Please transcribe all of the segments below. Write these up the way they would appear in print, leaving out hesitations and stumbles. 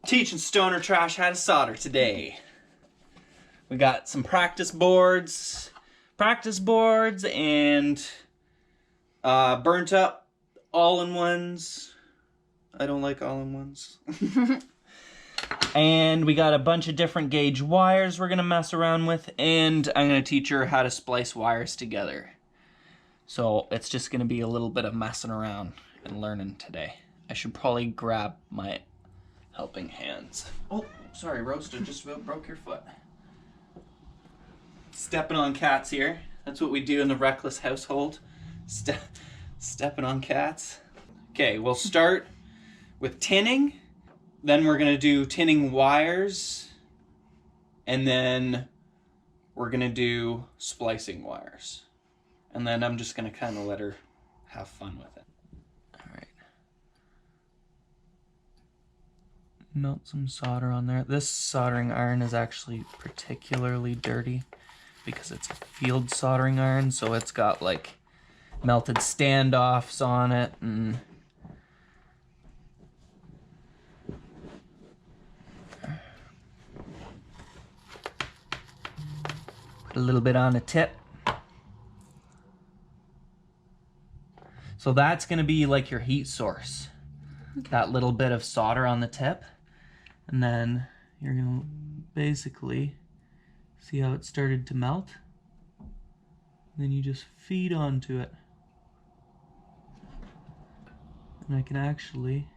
Teaching StonerTrash how to solder today. We got some practice boards and burnt up all-in-ones. I don't like all-in-ones. And we got a bunch of different gauge wires we're gonna mess around with, and I'm gonna teach her how to splice wires together. So it's just gonna be a little bit of messing around and learning today. I should probably grab my helping hands. Oh, sorry, Roaster, just about broke your foot. Stepping on cats here. That's what we do in the reckless household. Stepping on cats. Okay, we'll start with tinning. Then we're gonna do tinning wires. And then we're gonna do splicing wires. And then I'm just gonna kind of let her have fun with it. All right. Melt some solder on there. This soldering iron is actually particularly dirty because it's a field soldering iron, so it's got like melted standoffs on it and put a little bit on the tip. So that's gonna be like your heat source. Okay. That little bit of solder on the tip. And then you're gonna basically see how it started to melt. Then you just feed onto it. And I can actually,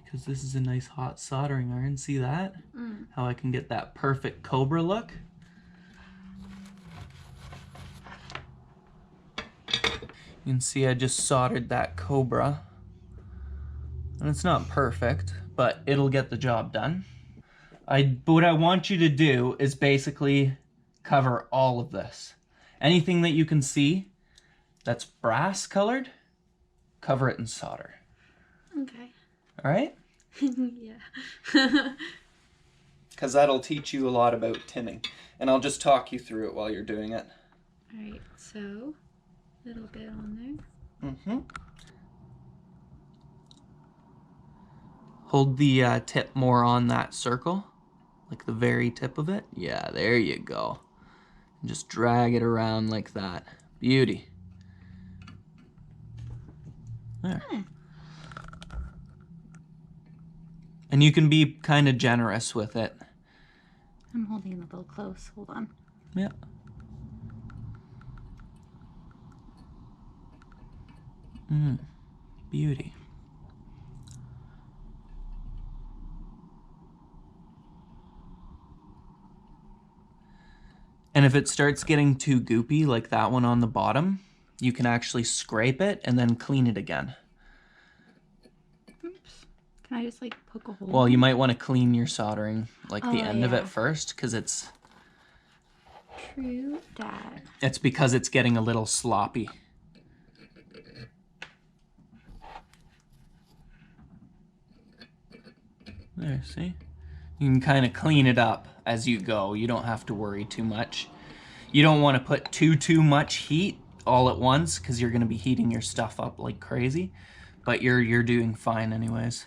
because this is a nice hot soldering iron, see that? How I can get that perfect cobra look. You can see I just soldered that cobra. And it's not perfect, but it'll get the job done. What I want you to do is basically cover all of this. Anything that you can see that's brass colored, cover it in solder. Okay. All right? Yeah. Because that'll teach you a lot about tinning. And I'll just talk you through it while you're doing it. All right, so a little bit on there. Mm-hmm. Hold the tip more on that circle, like the very tip of it. Yeah, there you go. And just drag it around like that. Beauty. There. And you can be kind of generous with it. I'm holding it a little close. Hold on. Yeah. Beauty. And if it starts getting too goopy, like that one on the bottom, you can actually scrape it and then clean it again. Oops. Can I just like poke a hole? Well, you might want to clean your soldering, like the end of it first, because it's... True that. It's because it's getting a little sloppy. There, see? You can kind of clean it up as you go. You don't have to worry too much. You don't want to put too much heat all at once because you're going to be heating your stuff up like crazy. But you're doing fine anyways.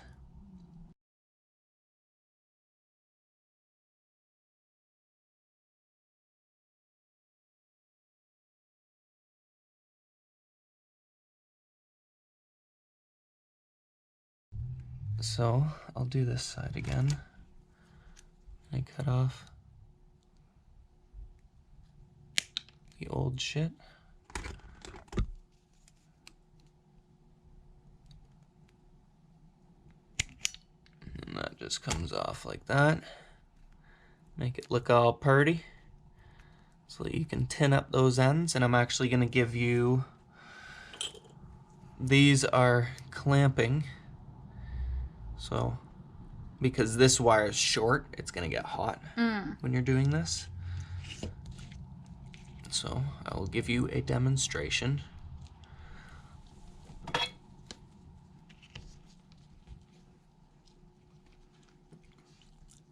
So I'll do this side again. I cut off the old shit. And that just comes off like that. Make it look all pretty so that you can tin up those ends. And I'm actually going to give you, these are clamping. So because this wire is short, it's going to get hot when you're doing this. So I will give you a demonstration.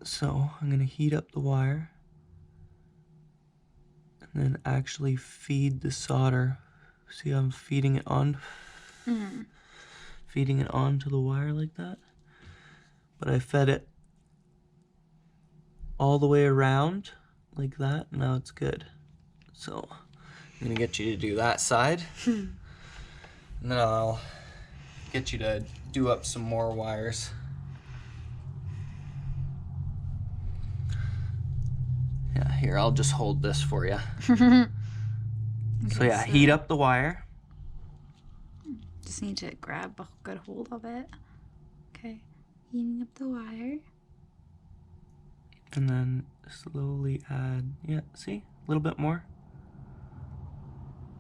So I'm going to heat up the wire and then actually feed the solder. See how I'm feeding it on? Feeding it onto the wire like that. but I fed it all the way around like that. Now it's good. So I'm gonna get you to do that side. And then I'll get you to do up some more wires. Yeah, here, I'll just hold this for you. So yeah, heat up the wire. Just need to grab a good hold of it. Okay, heating up the wire. And then slowly add, yeah, see? A little bit more.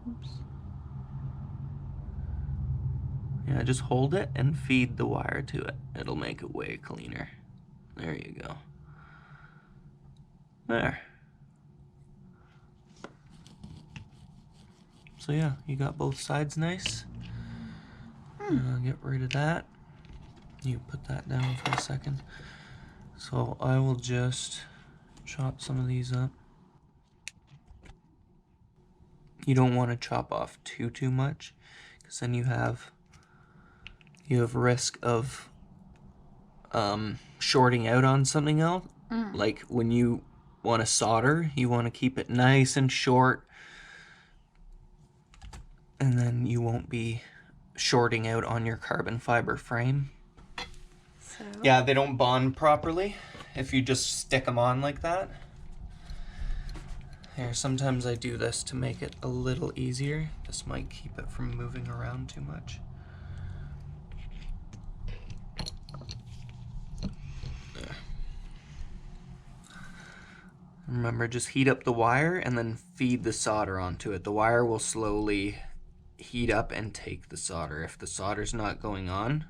Oops. Yeah, just hold it and feed the wire to it. It'll make it way cleaner. There you go. There. So yeah, you got both sides nice. Get rid of that. You put that down for a second. So I will just chop some of these up. You don't want to chop off too much, because then you have risk of shorting out on something else. Like when you want to solder, you want to keep it nice and short, and then you won't be shorting out on your carbon fiber frame. So Yeah, they don't bond properly if you just stick them on like that. Here, sometimes I do this to make it a little easier. This might keep it from moving around too much. There. Remember, just heat up the wire and then feed the solder onto it. The wire will slowly heat up and take the solder. If the solder's not going on,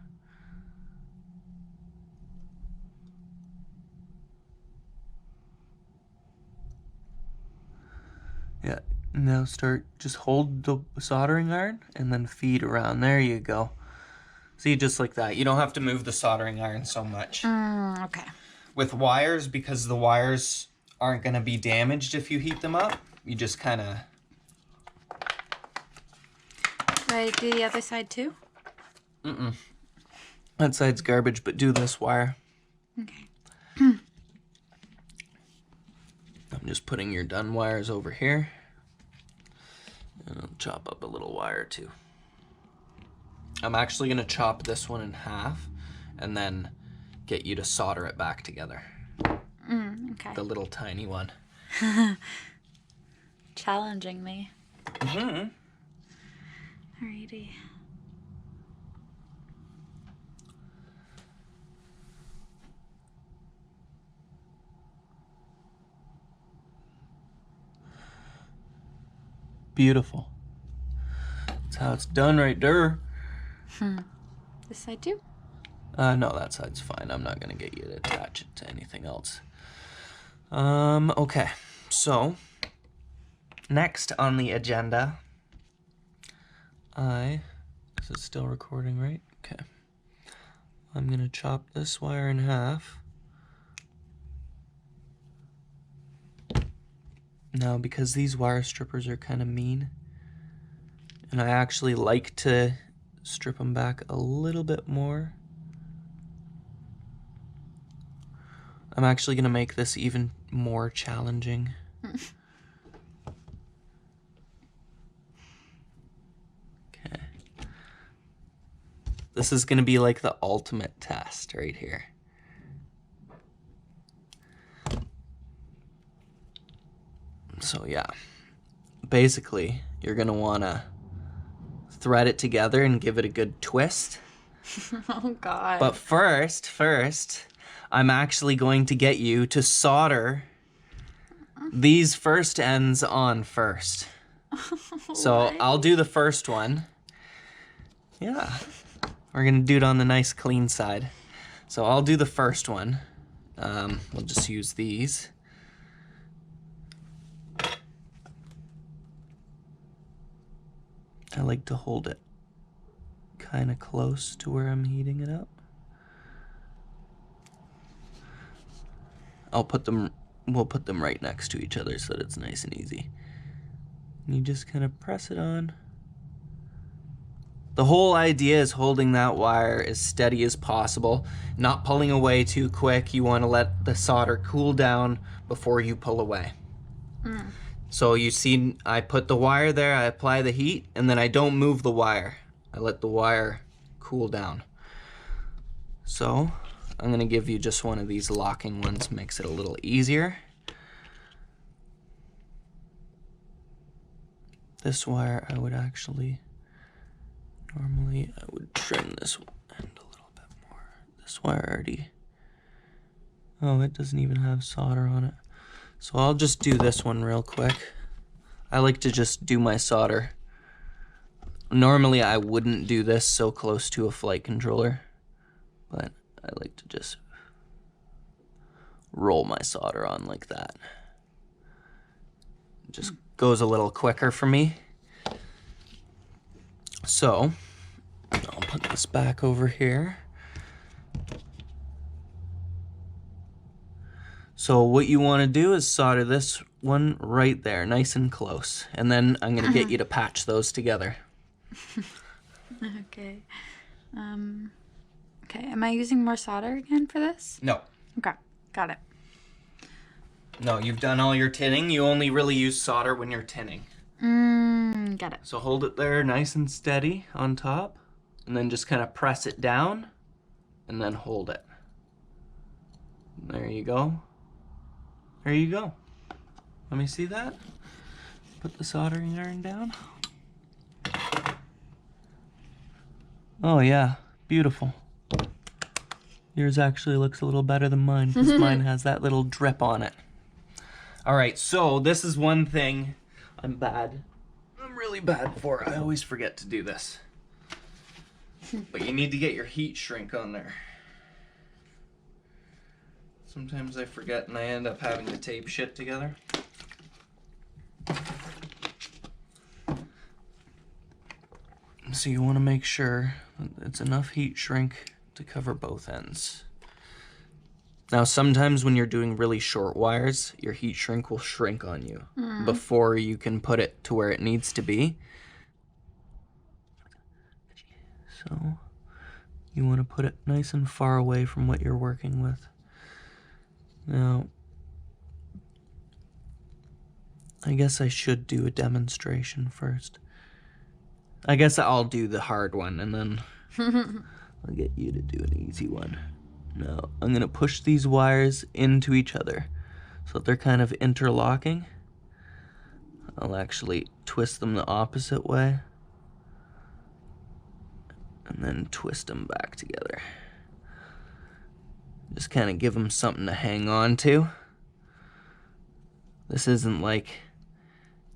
yeah, now just hold the soldering iron and then feed around. There you go. See, just like that. You don't have to move the soldering iron so much. okay. With wires, because the wires aren't going to be damaged if you heat them up, you just kind of... Ready to do the other side too? That side's garbage, but do this wire. Okay. I'm just putting your done wires over here. And I'll chop up a little wire too. I'm actually going to chop this one in half and then get you to solder it back together. Okay. The little tiny one. Challenging me. Mm-hmm. Alrighty. Beautiful. That's how it's done right there. This side too? No, that side's fine. I'm not going to get you to attach it to anything else. Okay. So, next on the agenda, is it still recording, right? Okay. I'm going to chop this wire in half. Now, because these wire strippers are kind of mean, and I actually like to strip them back a little bit more, I'm actually going to make this even more challenging. Okay. This is going to be like the ultimate test right here. So yeah, basically you're going to want to thread it together and give it a good twist. Oh God. But first, I'm actually going to get you to solder these first ends on first. So I'll do the first one. Yeah, we're gonna do it on the nice clean side. So I'll do the first one. We'll just use these. I like to hold it kind of close to where I'm heating it up. We'll put them right next to each other so that it's nice and easy. And you just kind of press it on. The whole idea is holding that wire as steady as possible, not pulling away too quick. You want to let the solder cool down before you pull away. So you see, I put the wire there, I apply the heat, and then I don't move the wire. I let the wire cool down. So I'm going to give you just one of these locking ones, makes it a little easier. This wire I would actually, normally I would trim this end a little bit more. This wire already, oh, it doesn't even have solder on it. So I'll just do this one real quick. I like to just do my solder. Normally I wouldn't do this so close to a flight controller, but I like to just roll my solder on like that. It just goes a little quicker for me. So I'll put this back over here. So what you want to do is solder this one right there, nice and close. And then I'm going to get you to patch those together. Okay. Okay, am I using more solder again for this? No. Okay, got it. No, you've done all your tinning. You only really use solder when you're tinning. Got it. So hold it there nice and steady on top, and then just kind of press it down, and then hold it. There you go. There you go. Let me see that. Put the soldering iron down. Oh yeah, beautiful. Yours actually looks a little better than mine, because mine has that little drip on it. All right, so this is one thing I'm really bad for. I always forget to do this. But you need to get your heat shrink on there. Sometimes I forget and I end up having to tape shit together. So you want to make sure that it's enough heat shrink to cover both ends. Now sometimes when you're doing really short wires, your heat shrink will shrink on you before you can put it to where it needs to be. So you want to put it nice and far away from what you're working with. Now, I guess I should do a demonstration first. I guess I'll do the hard one and then I'll get you to do an easy one. Now, I'm going to push these wires into each other so that they're kind of interlocking. I'll actually twist them the opposite way and then twist them back together. Just kind of give them something to hang on to. This isn't like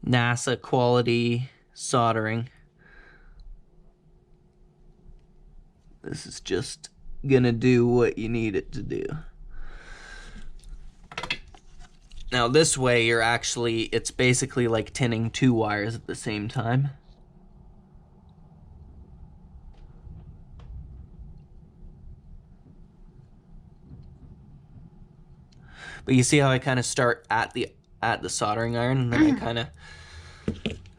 NASA quality soldering. This is just gonna do what you need it to do. Now this way you're actually, it's basically like tinning two wires at the same time. But you see how I kind of start at the soldering iron, and then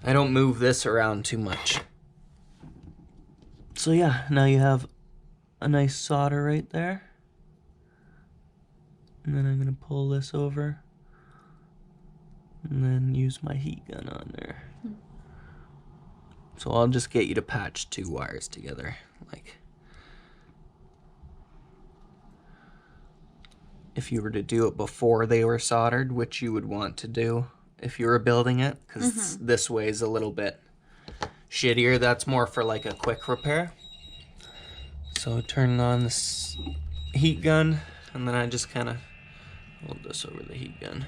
I don't move this around too much. So yeah, now you have a nice solder right there. And then I'm gonna pull this over and then use my heat gun on there. So I'll just get you to patch two wires together, like if you were to do it before they were soldered, which you would want to do if you were building it, because this way is a little bit shittier. That's more for like a quick repair. So turning on this heat gun, and then I just kind of hold this over the heat gun.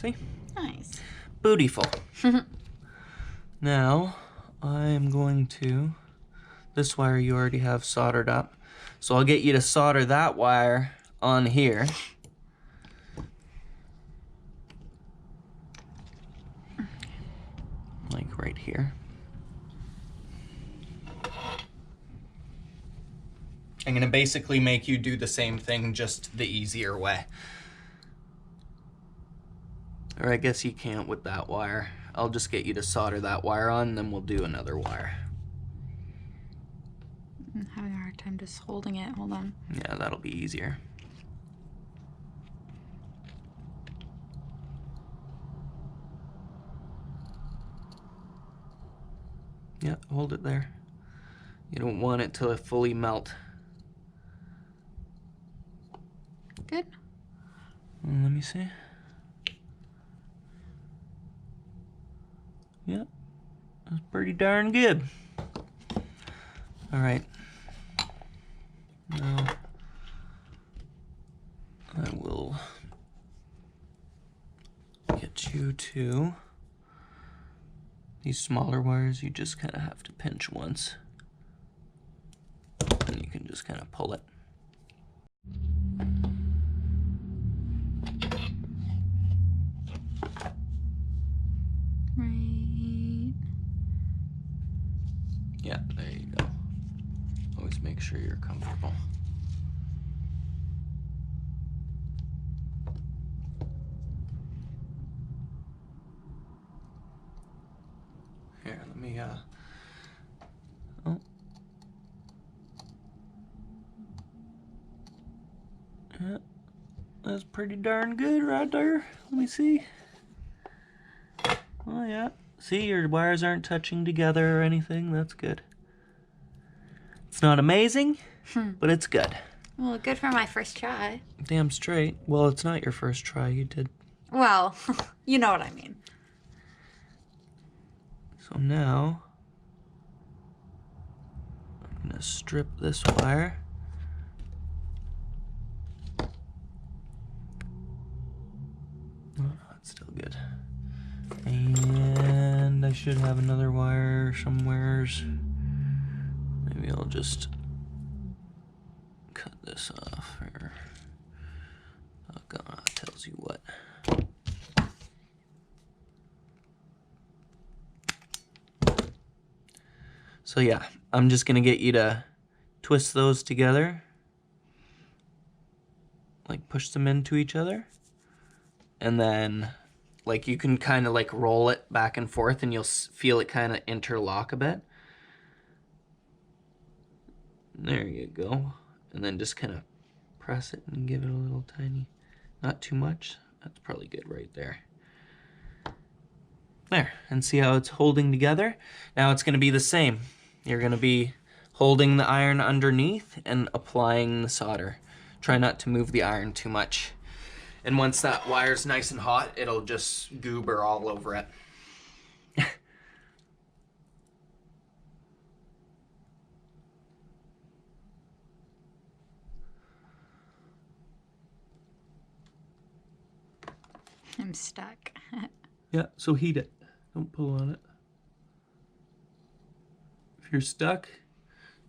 See? Nice. Beautiful. Now, I am going to, this wire you already have soldered up, so I'll get you to solder that wire on here. Like right here. I'm gonna basically make you do the same thing, just the easier way. Or I guess you can't with that wire. I'll just get you to solder that wire on, and then we'll do another wire. I'm having a hard time just holding it. Hold on. Yeah, that'll be easier. Yeah, hold it there. You don't want it to fully melt. Good. Let me see. Yeah, that's pretty darn good. All right. Now, I will get you to these smaller wires. You just kind of have to pinch once, and you can just kind of pull it. Right. Yeah, there you go. Always make sure you're comfortable. Here, let me, oh. Yeah, that's pretty darn good right there. Let me see. Oh yeah, see, your wires aren't touching together or anything. That's good. It's not amazing, but it's good. Well, good for my first try. Damn straight. Well, it's not your first try. You did. Well, you know what I mean. So now, I'm gonna strip this wire. Oh, that's still good. And I should have another wire somewheres. Maybe I'll just cut this off here. Oh God, tells you what. So yeah, I'm just gonna get you to twist those together. Like push them into each other. And then like you can kind of like roll it back and forth and you'll feel it kind of interlock a bit. There you go. And then just kind of press it and give it a little tiny, not too much. That's probably good right there. There, and see how it's holding together? Now it's gonna be the same. You're gonna be holding the iron underneath and applying the solder. Try not to move the iron too much. And once that wire's nice and hot, it'll just goober all over it. I'm stuck. Yeah, so heat it. Don't pull on it. If you're stuck,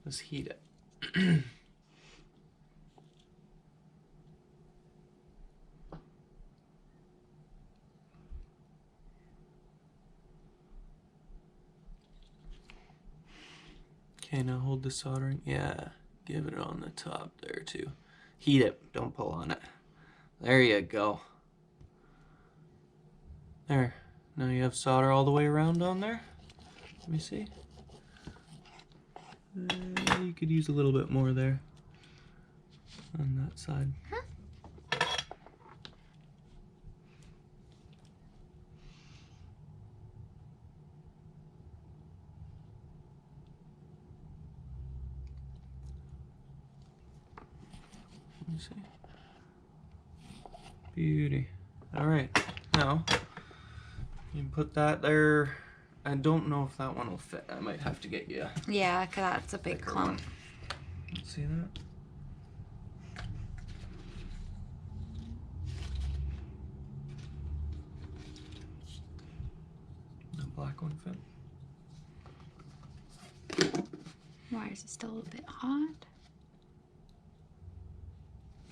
just heat it. Okay, now hold the soldering. Yeah, give it on the top there too. Heat it, don't pull on it. There you go. There, now you have solder all the way around on there. Let me see. You could use a little bit more there on that side. Let me see. Beauty. All right, now you put that there. I don't know if that one will fit. I might have to get you. Yeah, cause that's a big clump. See that? The black one fit. Why is it still a bit hot?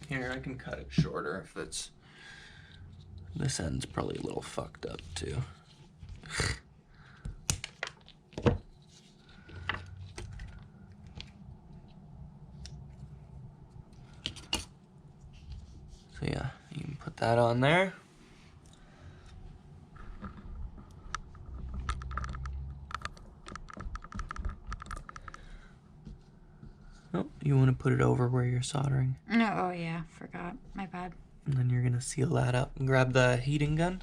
Here, I can cut it shorter if it's. This end's probably a little fucked up too. that on there. Oh, you want to put it over where you're soldering. No, oh yeah, forgot. My bad. And then you're gonna seal that up and grab the heating gun.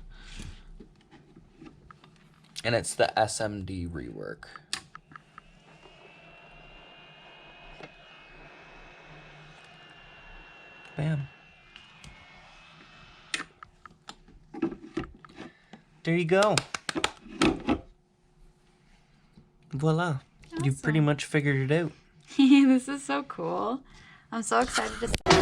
And it's the SMD rework. Bam. There you go. Voila. You've pretty much figured it out. This is so cool. I'm so excited to